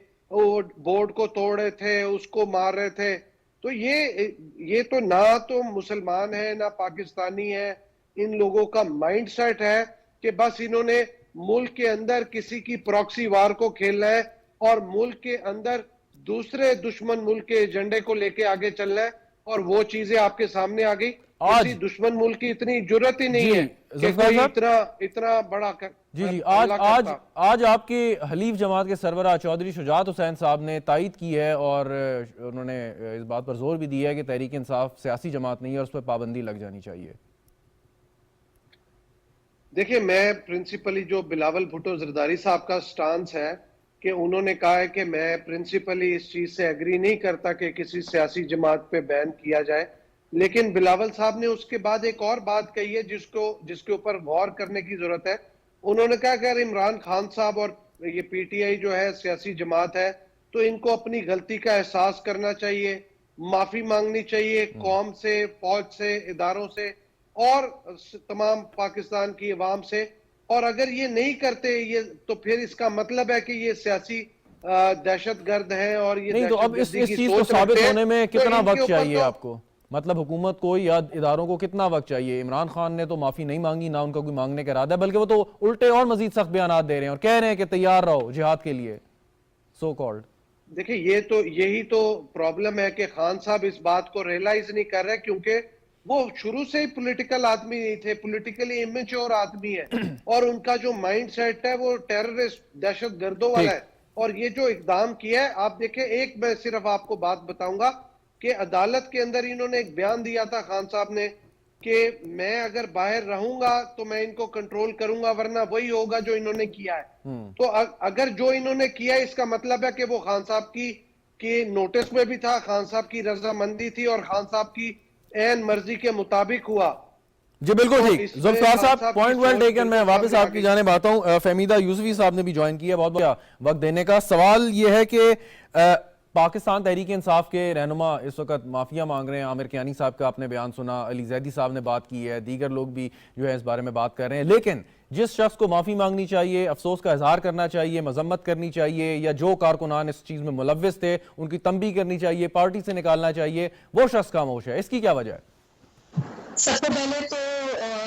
بورڈ کو توڑ رہے تھے، اس کو مار رہے تھے۔ تو یہ تو نہ تو مسلمان ہے نہ پاکستانی ہے، ان لوگوں کا مائنڈ سیٹ ہے کہ بس انہوں نے ملک کے اندر کسی کی پراکسی وار کو کھیلنا ہے، اور ملک کے اندر دوسرے دشمن ملک کے ایجنڈے کو لے کے آگے چلنا ہے، اور وہ چیزیں آپ کے سامنے آ گئی۔ کسی دشمن ملک کی اتنی جرت ہی نہیں ہے کہ کوئی اتنا بڑا جی آج آپ کے حلیف جماعت کے سربراہ چودھری شجاعت حسین صاحب نے تائید کی ہے، اور انہوں نے اس بات پر زور بھی دیا ہے کہ تحریک انصاف سیاسی جماعت نہیں ہے اور اس پر پابندی لگ جانی چاہیے۔ دیکھیں، میں پرنسپلی جو بلاول بھٹو زرداری صاحب کا سٹانس ہے کہ انہوں نے کہا ہے کہ میں پرنسپلی اس چیز سے ایگری نہیں کرتا کہ کسی سیاسی جماعت پہ بین کیا جائے، لیکن بلاول صاحب نے اس کے بعد ایک اور بات کہی ہے جس کے اوپر غور کرنے کی ضرورت ہے۔ انہوں نے کہا کہ اگر عمران خان صاحب اور یہ پی ٹی آئی جو ہے سیاسی جماعت ہے، تو ان کو اپنی غلطی کا احساس کرنا چاہیے، معافی مانگنی چاہیے قوم سے، فوج سے، اداروں سے، اور تمام پاکستان کی عوام سے، اور اگر یہ نہیں کرتے تو پھر اس کا مطلب ہے کہ یہ سیاسی دہشت گرد ہیں، اور یہ نہیں تو اب اس چیز کو ثابت ہونے میں کتنا وقت چاہیے آپ کو؟ مطلب حکومت کو یا اداروں کو کتنا وقت چاہیے؟ عمران خان نے تو معافی نہیں مانگی، نہ ان کا کوئی مانگنے کا ارادہ ہے، بلکہ وہ تو الٹے اور مزید سخت بیانات دے رہے ہیں اور کہہ رہے ہیں کہ تیار رہو جہاد کے لیے، سو کالڈ۔ دیکھیں، یہی تو پرابلم ہے کہ خان صاحب اس بات کو ریئلائز نہیں کر رہے، کیونکہ وہ شروع سے ہی پولیٹیکل آدمی نہیں تھے، پولیٹیکلی امیچور آدمی ہے، اور ان کا جو مائنڈ سیٹ ہے وہ ٹیررسٹ، دہشت گردوں والا ہے۔ اور یہ جو اقدام کیا ہے، آپ دیکھیں، ایک میں صرف آپ کو بات بتاؤں گا کہ عدالت کے اندر انہوں نے ایک بیان دیا تھا خان صاحب نے کہ میں اگر باہر رہوں گا تو میں ان کو کنٹرول کروں گا، ورنہ وہی ہوگا جو انہوں نے کیا ہے۔ تو اگر جو انہوں نے کیا ہے، اس کا مطلب ہے کہ وہ خان صاحب کی نوٹس میں بھی تھا، خان صاحب کی رضامندی تھی، اور خان صاحب کی عین مرضی کے مطابق ہوا۔ جی بالکل ٹھیک، ذوالفقار صاحب پوائنٹ ویل ٹیکن۔ میں واپس آپ کی جانب آتا ہوں۔ فہمیدہ یوسفی صاحب نے بھی جوائن کیا، بہت بہت وقت دینے کا۔ سوال یہ ہے کہ پاکستان تحریک انصاف کے رہنما اس وقت معافیہ مانگ رہے ہیں، عامر کیانی صاحب کا آپ نے بیان سنا، علی زیدی صاحب نے بات کی ہے، دیگر لوگ بھی جو ہے اس بارے میں بات کر رہے ہیں، لیکن جس شخص کو معافی مانگنی چاہیے، افسوس کا اظہار کرنا چاہیے، مذمت کرنی چاہیے، یا جو کارکنان اس چیز میں ملوث تھے ان کی تنبیہ کرنی چاہیے، پارٹی سے نکالنا چاہیے، وہ شخص خاموش ہے، اس کی کیا وجہ ہے؟ سب سے پہلے تو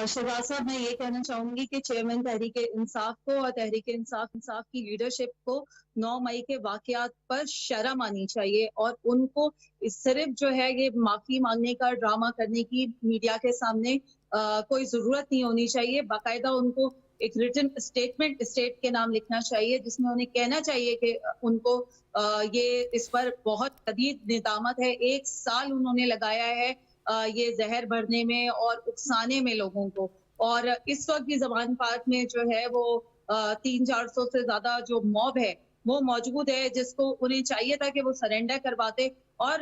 شہباز صاحب میں یہ کہنا چاہوں گی کہ چیئرمین تحریک انصاف کو اور تحریک انصاف کی لیڈرشپ کو 9 مئی کے واقعات پر شرم آنی چاہیے، اور ان کو صرف جو ہے یہ معافی مانگنے کا ڈرامہ کرنے کی میڈیا کے سامنے کوئی ضرورت نہیں ہونی چاہیے۔ باقاعدہ ان کو ایک ریٹن اسٹیٹمنٹ اسٹیٹ کے نام لکھنا چاہیے، جس میں انہیں کہنا چاہیے کہ ان کو یہ اس پر بہت شدید ندامت ہے۔ 1 سال انہوں نے لگایا ہے یہ زہر بھرنے میں اور اکسانے میں لوگوں کو، اور اس وقت بھی زمان پارک میں جو ہے وہ 300-400 سے زیادہ جو موب ہے وہ موجود ہے، جس کو انہیں چاہیے تھا کہ وہ سرنڈر کرواتے۔ اور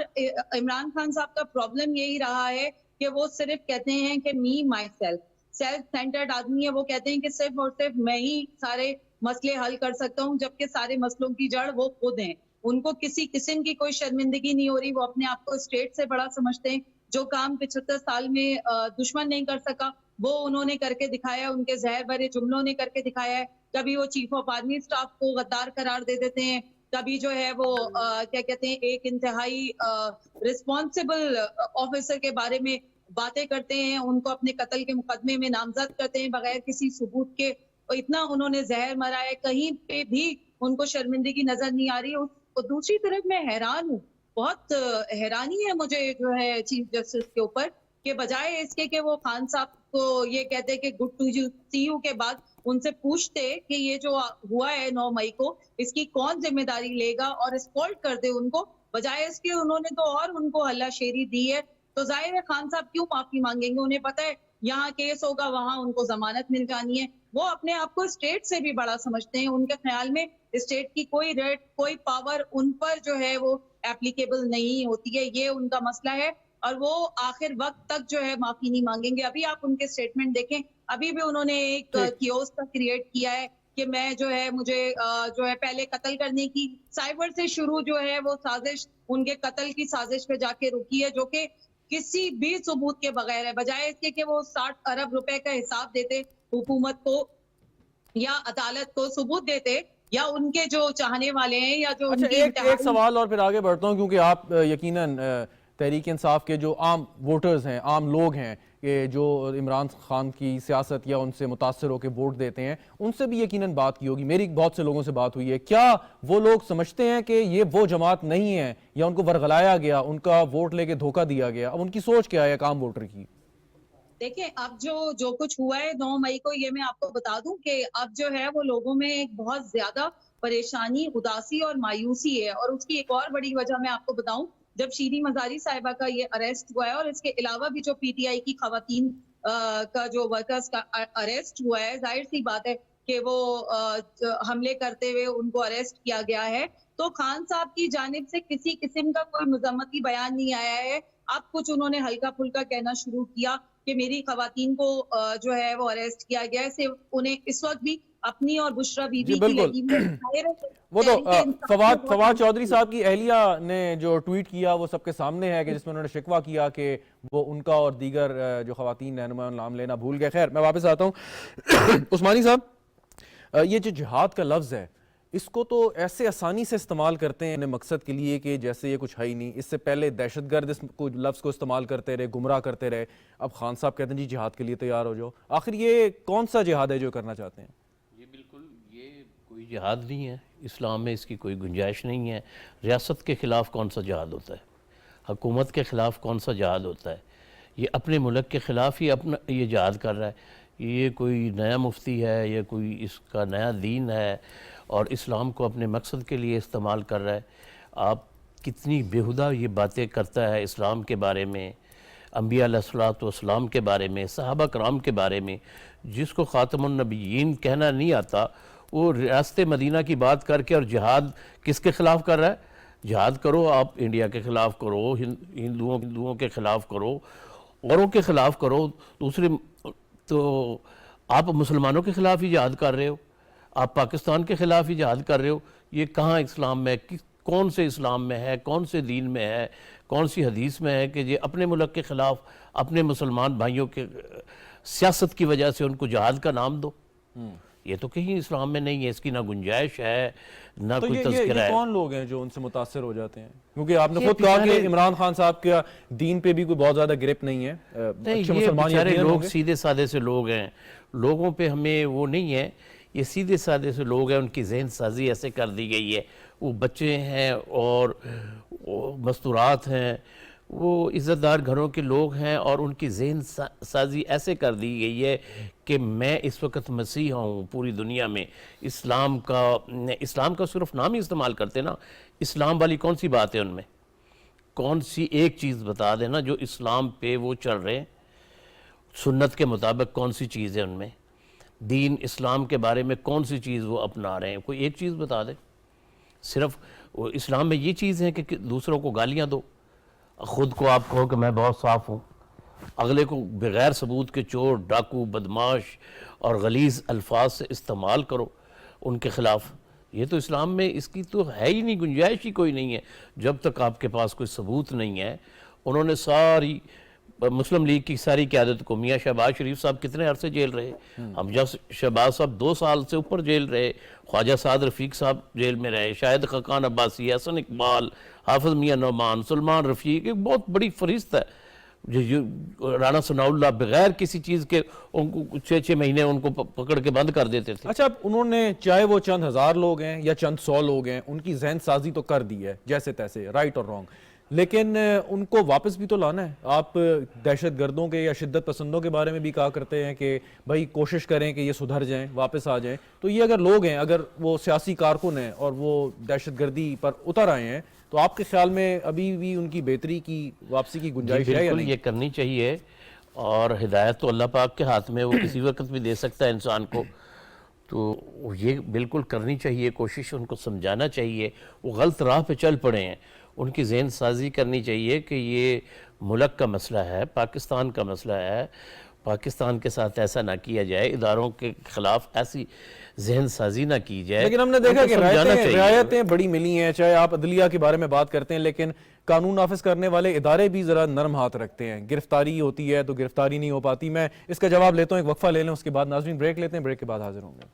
عمران خان صاحب کا پرابلم یہی رہا ہے کہ وہ صرف کہتے ہیں کہ می مائی سیلف سینٹرڈ آدمی ہے، وہ کہتے ہیں کہ صرف اور صرف میں ہی سارے مسئلے حل کر سکتا ہوں، جبکہ سارے مسئلوں کی جڑ وہ خود ہیں۔ ان کو کسی قسم کی کوئی شرمندگی نہیں ہو رہی، وہ اپنے آپ کو اسٹیٹ سے بڑا سمجھتے ہیں۔ جو کام 75 سال میں دشمن نہیں کر سکا وہ انہوں نے کر کے دکھایا، ان کے زہر بھرے جملوں نے کر کے دکھایا ہے۔ کبھی وہ چیف آف آرمی اسٹاف کو غدار قرار دے دیتے ہیں، کبھی جو ہے وہ کیا کہتے ہیں ایک انتہائی رسپانسبل آفیسر کے بارے میں باتیں کرتے ہیں, ان کو اپنے قتل کے مقدمے میں نامزد کرتے ہیں بغیر کسی ثبوت کے, اور اتنا انہوں نے زہر مرا ہے, کہیں پہ بھی ان کو شرمندگی نظر نہیں آ رہی ہے. اور دوسری طرف میں حیران ہوں, بہت حیرانی ہے مجھے جو ہے چیف جسٹس کے اوپر, کہ بجائے اس کے کہ وہ خان صاحب کو یہ کہتے کہ گڈ ٹو سی یو کے بعد ان سے پوچھتے کہ یہ جو ہوا ہے 9 مئی کو اس کی کون ذمہ داری لے گا اور اسپالٹ کر دے ان کو, بجائے اس کے انہوں نے تو اور ان کو ہلا شیری دی ہے. تو ظاہر ہے خان صاحب کیوں معافی مانگیں گے, انہیں پتہ ہے یہاں کیس ہوگا وہاں ان کو ضمانت مل جانی ہے. وہ اپنے آپ کو اسٹیٹ سے بھی بڑا سمجھتے ہیں, ان کے خیال میں اسٹیٹ کی کوئی ریٹ کوئی پاور ان پر جو ہے وہ اپلیکیبل نہیں ہوتی ہے, یہ ان کا مسئلہ ہے. اور وہ آخر وقت تک جو ہے معافی نہیں مانگیں گے. ابھی آپ ان کے اسٹیٹمنٹ دیکھیں, ابھی بھی انہوں نے ایک کیوس کریٹ کیا ہے کہ میں جو ہے مجھے جو ہے پہلے قتل کرنے کی سائبر سے شروع جو ہے وہ سازش, ان کے قتل کی سازش پہ جا کے رکی ہے, جو کہ کسی بھی ثبوت کے بغیر ہے, بجائے اس کے کہ وہ 60 ارب روپے کا حساب دیتے حکومت کو یا عدالت کو, ثبوت دیتے, یا ان کے جو چاہنے والے ہیں یا جو ان کی ایک سوال اور پھر آگے بڑھتا ہوں, کیونکہ آپ یقیناً تحریک انصاف کے جو عام ووٹرز ہیں, عام لوگ ہیں کہ جو عمران خان کی سیاست یا ان سے متاثر ہو کے ووٹ دیتے ہیں, ان سے بھی یقیناً بات کی ہوگی. میری بہت سے لوگوں سے بات ہوئی ہے. کیا وہ لوگ سمجھتے ہیں کہ یہ وہ جماعت نہیں ہے, یا ان کو ورغلایا گیا, ان کا ووٹ لے کے دھوکہ دیا گیا؟ اب ان کی سوچ کیا ہے ایک عام ووٹر کی؟ دیکھیں, اب جو کچھ ہوا ہے 9 مئی کو, یہ میں آپ کو بتا دوں کہ اب جو ہے وہ لوگوں میں ایک بہت زیادہ پریشانی, اداسی اور مایوسی ہے. اور اس کی ایک اور بڑی وجہ میں آپ کو بتاؤں, جب شیریں مزاری صاحبہ کا یہ اریسٹ ہوا ہے, اور اس کے علاوہ بھی جو پی ٹی آئی کی خواتین کا جو ورکرز کا اریسٹ ہوا ہے, ظاہر سی بات ہے کہ وہ حملے کرتے ہوئے ان کو اریسٹ کیا گیا ہے, تو خان صاحب کی جانب سے کسی قسم کا کوئی مذمتی بیان نہیں آیا ہے. اب کچھ انہوں نے ہلکا پھلکا کہنا شروع کیا کہ میری خواتین کو جو ہے وہ اریسٹ کیا گیا ہے, صرف انہیں اس وقت بھی اپنی اور بشرا بی بی کی لگی ہوئی. وہ تو فواد چودھری صاحب کی اہلیہ نے جو ٹویٹ کیا وہ سب کے سامنے ہے, کہ جس میں انہوں نے شکوہ کیا کہ وہ ان کا اور دیگر جو خواتین رہنما نام لینا بھول گئے. خیر, میں واپس آتا ہوں. عثمانی صاحب, یہ جو جہاد کا لفظ ہے, اس کو تو ایسے آسانی سے استعمال کرتے ہیں اپنے مقصد کے لیے کہ جیسے یہ کچھ ہے ہی نہیں. اس سے پہلے دہشت گرد اس لفظ کو استعمال کرتے رہے, گمراہ کرتے رہے. اب خان صاحب کہتے ہیں جی جہاد کے لیے تیار ہو جاؤ. آخر یہ کون سا جہاد ہے جو کرنا چاہتے ہیں؟ یہ بالکل یہ کوئی جہاد نہیں ہے, اسلام میں اس کی کوئی گنجائش نہیں ہے. ریاست کے خلاف کون سا جہاد ہوتا ہے, حکومت کے خلاف کون سا جہاد ہوتا ہے؟ یہ اپنے ملک کے خلاف ہی اپنا یہ جہاد کر رہا ہے. یہ کوئی نیا مفتی ہے یا کوئی اس کا نیا دین ہے اور اسلام کو اپنے مقصد کے لیے استعمال کر رہا ہے. آپ کتنی بیہودہ یہ باتیں کرتا ہے اسلام کے بارے میں, انبیاء علیہ الصلوۃ والسلام کے بارے میں, صحابہ کرام کے بارے میں. جس کو خاتم النبیین کہنا نہیں آتا, وہ ریاست مدینہ کی بات کر کے, اور جہاد کس کے خلاف کر رہا ہے؟ جہاد کرو آپ انڈیا کے خلاف کرو, ہندوؤں کے خلاف کرو, اوروں کے خلاف کرو. دوسرے تو آپ مسلمانوں کے خلاف ہی جہاد کر رہے ہو, آپ پاکستان کے خلاف ہی جہاد کر رہے ہو. یہ کہاں اسلام میں, کون سے اسلام میں ہے, کون سے دین میں ہے, کون سی حدیث میں ہے کہ یہ اپنے ملک کے خلاف اپنے مسلمان بھائیوں کے سیاست کی وجہ سے ان کو جہاد کا نام دو؟ یہ تو کہیں اسلام میں نہیں ہے, اس کی نہ گنجائش ہے نہ کوئی تذکرہ ہے. یہ کون لوگ ہیں جو ان سے متاثر ہو جاتے ہیں؟ کیونکہ آپ نے خود کہا کہ عمران خان صاحب کا دین پہ بھی کوئی بہت زیادہ گرپ نہیں ہے. یہ بیچارے لوگ سیدھے سادے سے لوگ ہیں, لوگوں پہ ہمیں وہ نہیں ہے. یہ سیدھے سادے سے لوگ ہیں, ان کی ذہن سازی ایسے کر دی گئی ہے. وہ بچے ہیں اور مستورات ہیں, وہ عزت دار گھروں کے لوگ ہیں, اور ان کی ذہن سازی ایسے کر دی گئی ہے کہ میں اس وقت مسیحا ہوں پوری دنیا میں. اسلام کا صرف نام ہی استعمال کرتے نا. اسلام والی کون سی بات ہے ان میں؟ کون سی ایک چیز بتا دینا جو اسلام پہ وہ چل رہے ہیں, سنت کے مطابق کون سی چیز ہے ان میں, دین اسلام کے بارے میں کون سی چیز وہ اپنا رہے ہیں, کوئی ایک چیز بتا دے. صرف اسلام میں یہ چیز ہے کہ دوسروں کو گالیاں دو, خود کو آپ کہو کہ میں بہت صاف ہوں, اگلے کو بغیر ثبوت کے چور, ڈاکو, بدماش اور غلیظ الفاظ سے استعمال کرو ان کے خلاف. یہ تو اسلام میں اس کی تو ہے ہی نہیں, گنجائش ہی کوئی نہیں ہے جب تک آپ کے پاس کوئی ثبوت نہیں ہے. انہوں نے ساری مسلم لیگ کی ساری قیادت کو, میاں شہباز شریف صاحب کتنے عرصے جیل رہے, حمزہ شہباز صاحب 2 سال سے اوپر جیل رہے, خواجہ سعد رفیق صاحب جیل میں رہے, شاہد خاقان عباسی, حسن اقبال, حافظ میاں نعمان, سلمان رفیق, ایک بہت بڑی فہرست ہے. رانا ثناء اللہ بغیر کسی چیز کے ان کو 6 مہینے ان کو پکڑ کے بند کر دیتے تھے. اچھا، اب انہوں نے چاہے وہ چند ہزار لوگ ہیں یا چند 100 لوگ ہیں، ان کی ذہن سازی تو کر دی ہے جیسے تیسے، رائٹ اور رانگ، لیکن ان کو واپس بھی تو لانا ہے. آپ دہشت گردوں کے یا شدت پسندوں کے بارے میں بھی کہا کرتے ہیں کہ بھائی کوشش کریں کہ یہ سدھر جائیں، واپس آ جائیں. تو یہ اگر لوگ ہیں، اگر وہ سیاسی کارکن ہیں اور وہ دہشت گردی پر اتر آئے ہیں، تو آپ کے خیال میں ابھی بھی ان کی بہتری کی، واپسی کی گنجائش ہے یا بالکل نہیں؟ یہ کرنی چاہیے، اور ہدایت تو اللہ پاک کے ہاتھ میں، وہ کسی وقت بھی دے سکتا ہے انسان کو. تو یہ بالکل کرنی چاہیے کوشش، ان کو سمجھانا چاہیے. وہ غلط راہ پہ چل پڑے ہیں، ان کی ذہن سازی کرنی چاہیے کہ یہ ملک کا مسئلہ ہے، پاکستان کا مسئلہ ہے، پاکستان کے ساتھ ایسا نہ کیا جائے، اداروں کے خلاف ایسی ذہن سازی نہ کی جائے. لیکن ہم نے دیکھا کہ رعایتیں بڑی ملی ہیں، چاہے آپ عدلیہ کے بارے میں بات کرتے ہیں، لیکن قانون نافذ کرنے والے ادارے بھی ذرا نرم ہاتھ رکھتے ہیں. گرفتاری ہوتی ہے تو گرفتاری نہیں ہو پاتی. میں اس کا جواب لیتا ہوں، ایک وقفہ لے لیں، اس کے بعد ناظرین بریک لیتے ہیں، بریک کے بعد حاضر ہوں گے.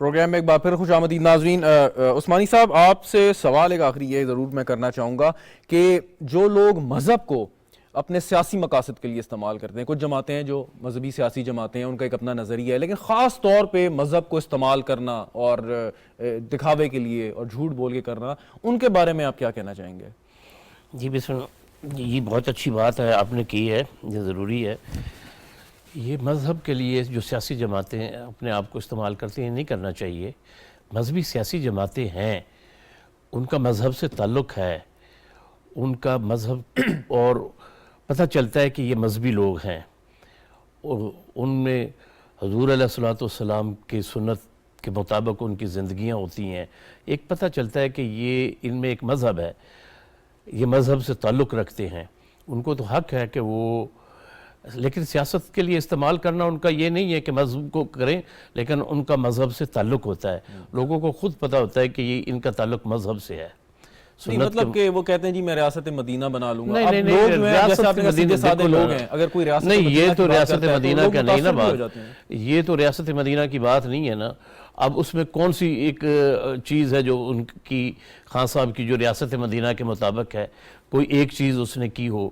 پروگرام میں ایک بار پھر خوش آمدید ناظرین. عثمانی صاحب، آپ سے سوال ایک آخری یہ ضرور میں کرنا چاہوں گا کہ جو لوگ مذہب کو اپنے سیاسی مقاصد کے لیے استعمال کرتے ہیں، کچھ جماعتیں ہیں جو مذہبی سیاسی جماعتیں ہیں، ان کا ایک اپنا نظریہ ہے، لیکن خاص طور پہ مذہب کو استعمال کرنا اور دکھاوے کے لیے اور جھوٹ بول کے کرنا، ان کے بارے میں آپ کیا کہنا چاہیں گے؟ جی یہ بہت اچھی بات ہے آپ نے کی ہے، یہ ضروری ہے. یہ مذہب کے لیے جو سیاسی جماعتیں اپنے آپ کو استعمال کرتی ہیں، نہیں کرنا چاہیے. مذہبی سیاسی جماعتیں ہیں، ان کا مذہب سے تعلق ہے، ان کا مذہب اور پتہ چلتا ہے کہ یہ مذہبی لوگ ہیں، اور ان میں حضور علیہ الصلوۃ والسلام کی سنت کے مطابق ان کی زندگیاں ہوتی ہیں. ایک پتہ چلتا ہے کہ یہ ان میں ایک مذہب ہے، یہ مذہب سے تعلق رکھتے ہیں. ان کو تو حق ہے کہ وہ، لیکن سیاست کے لیے استعمال کرنا ان کا یہ نہیں ہے کہ مذہب کو کریں، لیکن ان کا مذہب سے تعلق ہوتا ہے. لوگوں کو خود پتہ ہوتا ہے کہ یہ ان کا تعلق مذہب سے ہے. مطلب کہ وہ کہتے ہیں جی میں ریاست مدینہ بنا لوں گا. نہیں، یہ تو ریاست مدینہ کا نہیں نا بات، یہ تو ریاست مدینہ کی بات نہیں ہے نا. اب اس میں کون سی ایک چیز ہے جو ان کی خان صاحب کی جو ریاست مدینہ کے مطابق ہے؟ کوئی ایک چیز اس نے کی ہو،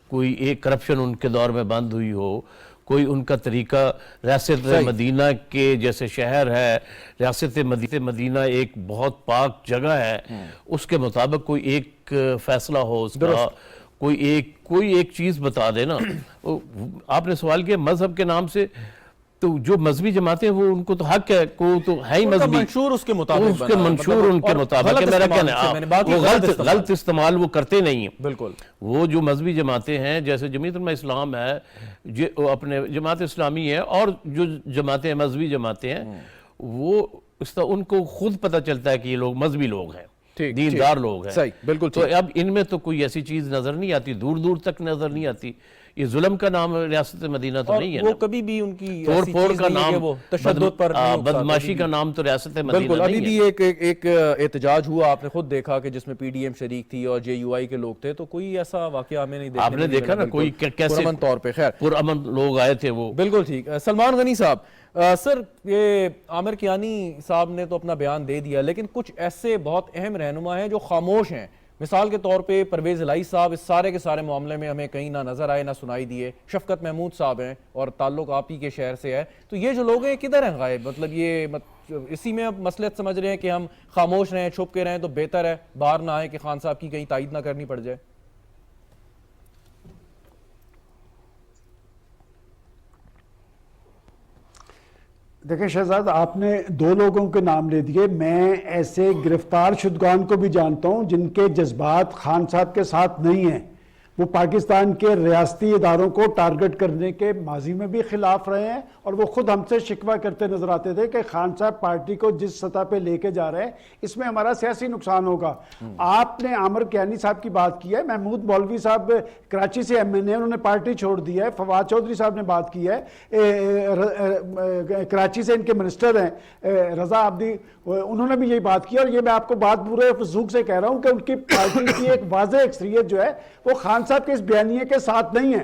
کوئی ایک کرپشن ان کے دور میں بند ہوئی ہو، کوئی ان کا طریقہ ریاست مدینہ کے جیسے شہر ہے، ریاست مدینہ ایک بہت پاک جگہ ہے، اس کے مطابق کوئی ایک فیصلہ ہو اس کا، کوئی ایک چیز بتا دے نا. آپ نے سوال کیا مذہب کے نام سے، تو جو مذہبی جماعتیں وہ ان کو تو حق ہے، کو تو ہے ہی مذہبی، منشور اس کے مطابق، اس کے منشور ان کے مطابق ہے. میرا کہنا وہ غلط استعمال وہ کرتے نہیں ہیں. بالکل وہ جو مذہبی جماعتیں ہیں جیسے جمعیت علماء اسلام ہے، جو اپنے جماعت اسلامی ہے، اور جو جماعتیں مذہبی جماعتیں ہیں، وہ ان کو خود پتہ چلتا ہے کہ یہ لوگ مذہبی لوگ ہیں، دیندار لوگ ہیں. بالکل. تو اب ان میں تو کوئی ایسی چیز نظر نہیں آتی، دور دور تک نظر نہیں آتی. یہ ظلم کا نام ریاست مدینہ تو نہیں ہے، وہ کبھی بھی ان کی توڑ پھوڑ کا نام، تشدد پر، بدماشی کا نام تو ریاست مدینہ نہیں ہے. بالکل. ابھی بھی ایک احتجاج ہوا، آپ نے خود دیکھا کہ جس میں پی ڈی ایم شریک تھی اور جے یو آئی کے لوگ تھے، تو کوئی ایسا واقعہ ہمیں نہیں دیکھنے آپ نے دیکھا نا کوئی کیسے پرامن طور پہ. خیر پرامن لوگ آئے تھے وہ. بالکل ٹھیک. سلمان غنی صاحب، سر یہ عامر کیانی صاحب نے تو اپنا بیان دے دیا، لیکن کچھ ایسے بہت اہم رہنما ہیں جو خاموش ہیں، مثال کے طور پہ پرویز الہی صاحب اس سارے کے سارے معاملے میں ہمیں کہیں نہ نظر آئے نہ سنائی دیے. شفقت محمود صاحب ہیں اور تعلق آپ ہی کے شہر سے ہے. تو یہ جو لوگ ہیں کدھر ہیں غائب؟ مطلب یہ اسی میں مصلحت سمجھ رہے ہیں کہ ہم خاموش رہیں, چھپ کے رہیں تو بہتر ہے, باہر نہ آئیں کہ خان صاحب کی کہیں تائید نہ کرنی پڑ جائے. دیکھیں شہزاد, آپ نے دو لوگوں کے نام لے دیے. میں ایسے گرفتار شدگان کو بھی جانتا ہوں جن کے جذبات خان صاحب کے ساتھ نہیں ہیں. وہ پاکستان کے ریاستی اداروں کو ٹارگٹ کرنے کے ماضی میں بھی خلاف رہے ہیں, اور وہ خود ہم سے شکوہ کرتے نظر آتے تھے کہ خان صاحب پارٹی کو جس سطح پہ لے کے جا رہے ہیں اس میں ہمارا سیاسی نقصان ہوگا. آپ نے عامر کیانی صاحب کی بات کی ہے, محمود مولوی صاحب کراچی سے ایم این اے, انہوں نے پارٹی چھوڑ دی ہے. فواد چودھری صاحب نے بات کی ہے, کراچی سے ان کے منسٹر ہیں رضا عابدی, انہوں نے بھی یہی بات کی. اور یہ میں آپ کو بات پورے ذوق سے کہہ رہا ہوں کہ ان کی پارٹی کی ایک واضح اکثریت جو ہے وہ خان صاحب کے اس بیانیے کے ساتھ نہیں ہے.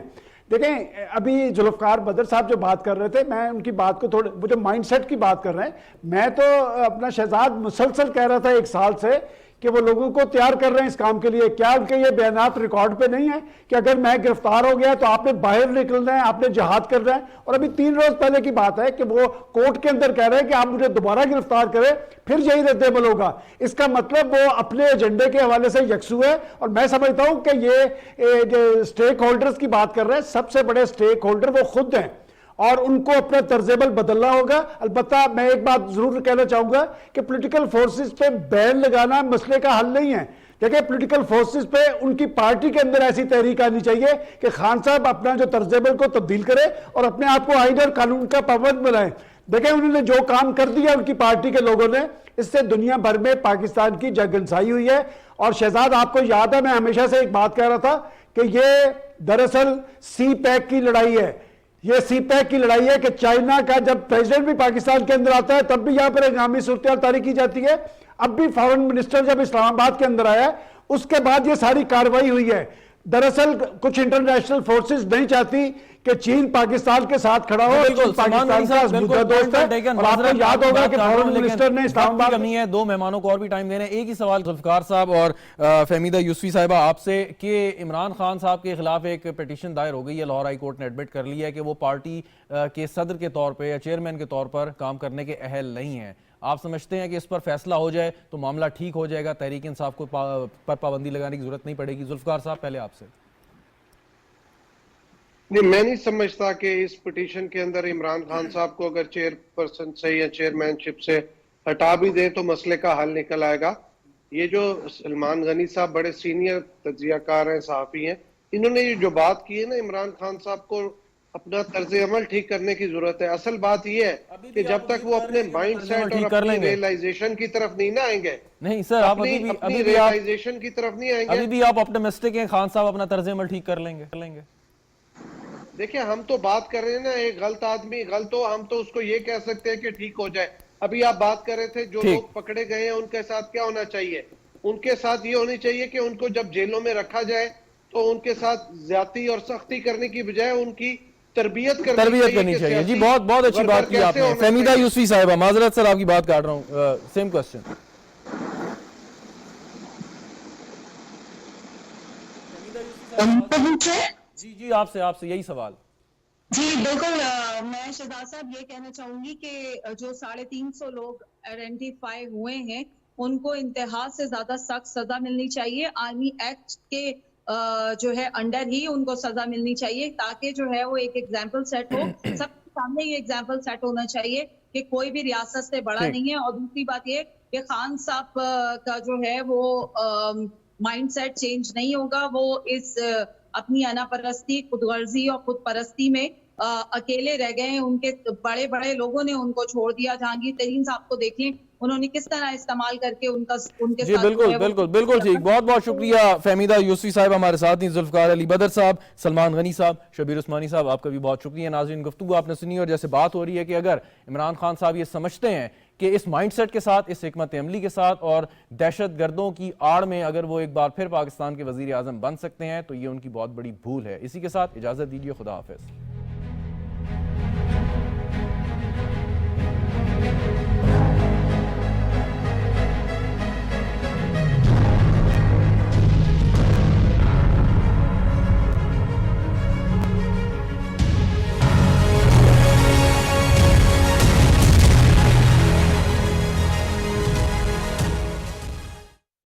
دیکھیں ابھی ذوالفقار بدر صاحب جو بات کر رہے تھے, میں ان کی بات کو تھوڑے, وہ جو مائنڈ سیٹ کی بات کر رہے ہیں, میں تو اپنا شہزاد مسلسل کہہ رہا تھا ایک سال سے کہ وہ لوگوں کو تیار کر رہے ہیں اس کام کے لیے. کیا ان کے یہ بیانات ریکارڈ پہ نہیں ہیں کہ اگر میں گرفتار ہو گیا تو آپ نے باہر نکلنا ہے, آپ نے جہاد کرنا ہے؟ اور ابھی 3 روز پہلے کی بات ہے کہ وہ کورٹ کے اندر کہہ رہے ہیں کہ آپ مجھے دوبارہ گرفتار کریں پھر یہی رد عمل ہوگا. اس کا مطلب وہ اپنے ایجنڈے کے حوالے سے یکسو ہے. اور میں سمجھتا ہوں کہ یہ سٹیک ہولڈرز کی بات کر رہے ہیں, سب سے بڑے سٹیک ہولڈر وہ خود ہیں اور ان کو اپنا طرز عمل بدلنا ہوگا. البتہ میں ایک بات ضرور کہنا چاہوں گا کہ پولیٹیکل فورسز پہ بین لگانا مسئلے کا حل نہیں ہے. دیکھیں پولیٹیکل فورسز پہ ان کی پارٹی کے اندر ایسی تحریک آنی چاہیے کہ خان صاحب اپنا جو طرز عمل کو تبدیل کرے اور اپنے آپ کو آئین اور قانون کا پابند بنائیں. دیکھیں انہوں نے جو کام کر دیا ان کی پارٹی کے لوگوں نے, اس سے دنیا بھر میں پاکستان کی جگنسائی ہوئی ہے. اور شہزاد آپ کو یاد ہے میں ہمیشہ سے ایک بات کہہ رہا تھا کہ یہ دراصل سی پیک کی لڑائی ہے. یہ سی پیک کی لڑائی ہے کہ چائنا کا جب پریزیڈنٹ بھی پاکستان کے اندر آتا ہے تب بھی یہاں پر ہنگامی صورتحال طاری کی جاتی ہے. اب بھی فارن منسٹر جب اسلام آباد کے اندر آیا ہے اس کے بعد یہ ساری کارروائی ہوئی ہے. دراصل کچھ انٹرنیشنل فورسز نہیں چاہتی کہ چین پاکستان کے ساتھ کھڑا ہو. پاکستان کا ازمودہ دوست ہے اور آپ کو یاد ہوگا کہ فارن منسٹر نے اسلام آباد کمی ہے. 2 مہمانوں کو اور بھی ٹائم دینا ہے. ایک ہی سوال ذوالفقار صاحب اور فہمیدہ یوسفی صاحبہ آپ سے کہ عمران خان صاحب کے خلاف ایک پیٹیشن دائر ہو گئی ہے, لاہور ہائی کورٹ نے ایڈمٹ کر لیا ہے کہ وہ پارٹی کے صدر کے طور پہ یا چیئرمین کے طور پر کام کرنے کے اہل نہیں ہیں. آپ سمجھتے ہیں کہ اس پر فیصلہ ہو جائے تو معاملہ ٹھیک ہو جائے گا, تحریک انصاف کو پر پابندی لگانے کی ضرورت نہیں پڑے گی؟ ذوالفقار صاحب پہلے آپ سے. نہیں, میں نہیں سمجھتا کہ اس پٹیشن کے اندر عمران خان صاحب کو اگر چیئر پرسن سے یا چیئرمین شپ سے ہٹا بھی دیں تو مسئلے کا حل نکل آئے گا. یہ جو سلمان غنی صاحب بڑے سینئر تجزیہ کار ہیں, صحافی ہیں, انہوں نے یہ جو بات کی ہے نا, عمران خان صاحب کو اپنا طرز عمل ٹھیک کرنے کی ضرورت ہے. اصل بات یہ ہے کہ جب تک وہ اپنے مائنڈ سیٹ اور اپنی ریئلائزیشن کی طرف نہیں نہ آئیں گے, نہیں سر, آپ اپنی ریئلائزیشن کی طرف نہیں آئیں گے, ابھی بھی آپ اپٹمسٹک ہیں خان صاحب اپنا طرز عمل ٹھیک کر لیں گے. دیکھیں ہم تو بات کر رہے ہیں نا, ایک غلط آدمی غلط ہو, ہم تو اس کو یہ کہہ سکتے ہیں کہ ٹھیک ہو جائے. ابھی آپ بات کر رہے تھے جو لوگ پکڑے گئے ہیں ان کے ساتھ کیا ہونا چاہیے. ان کے ساتھ یہ ہونی چاہیے کہ ان کو جب جیلوں میں رکھا جائے تو ان کے ساتھ زیادتی اور سختی کرنے کی بجائے ان کی تربیت کرنی چاہیے. جی بہت بہت اچھی بات کی آپ نے. فہمیدہ یوسفی صاحبہ, معذرت سر آپ کی بات کاٹ رہا ہوں, سیم کوسچن. جی آپ سے یہی سوال. جی بالکل, میں شہزاد صاحب یہ کہنا چاہوں گی کہ جو 350 لوگ آئیڈینٹیفائی ہوئے ہیں ان کو انتہا سے زیادہ سخت سزا ملنی چاہیے. آرمی ایکٹ کے جو ہے انڈر ہی ان کو سزا ملنی چاہیے تاکہ جو ہے وہ ایک ایگزامپل سیٹ ہو. سب کے سامنے یہ ایگزامپل سیٹ ہونا چاہیے کہ کوئی بھی ریاست سے بڑا نہیں ہے. اور دوسری بات یہ کہ خان صاحب کا جو ہے وہ مائنڈ سیٹ چینج نہیں ہوگا. وہ اس اپنی انا پرستی, خود غرضی اور خود پرستی میں اکیلے رہ گئے ہیں. ان کے بڑے بڑے لوگوں نے ان کو چھوڑ دیا. جہانگیر ترین صاحب کو دیکھیں, انہوں نے کس طرح استعمال کر کے ان کے ساتھ. بالکل ٹھیک. بہت بہت شکریہ فہمیدہ یوسفی صاحب ہمارے ساتھ, ذوالفقار علی بدر صاحب, سلمان غنی صاحب, شبیر عثمانی صاحب, آپ کا بھی بہت شکریہ. ناظرین, گفتگو آپ نے سنی اور جیسے بات ہو رہی ہے کہ اگر عمران خان صاحب یہ سمجھتے ہیں کہ اس مائنڈ سیٹ کے ساتھ, اس حکمت عملی کے ساتھ اور دہشت گردوں کی آڑ میں اگر وہ ایک بار پھر پاکستان کے وزیر اعظم بن سکتے ہیں تو یہ ان کی بہت بڑی بھول ہے. اسی کے ساتھ اجازت دیجیے, خدا حافظ.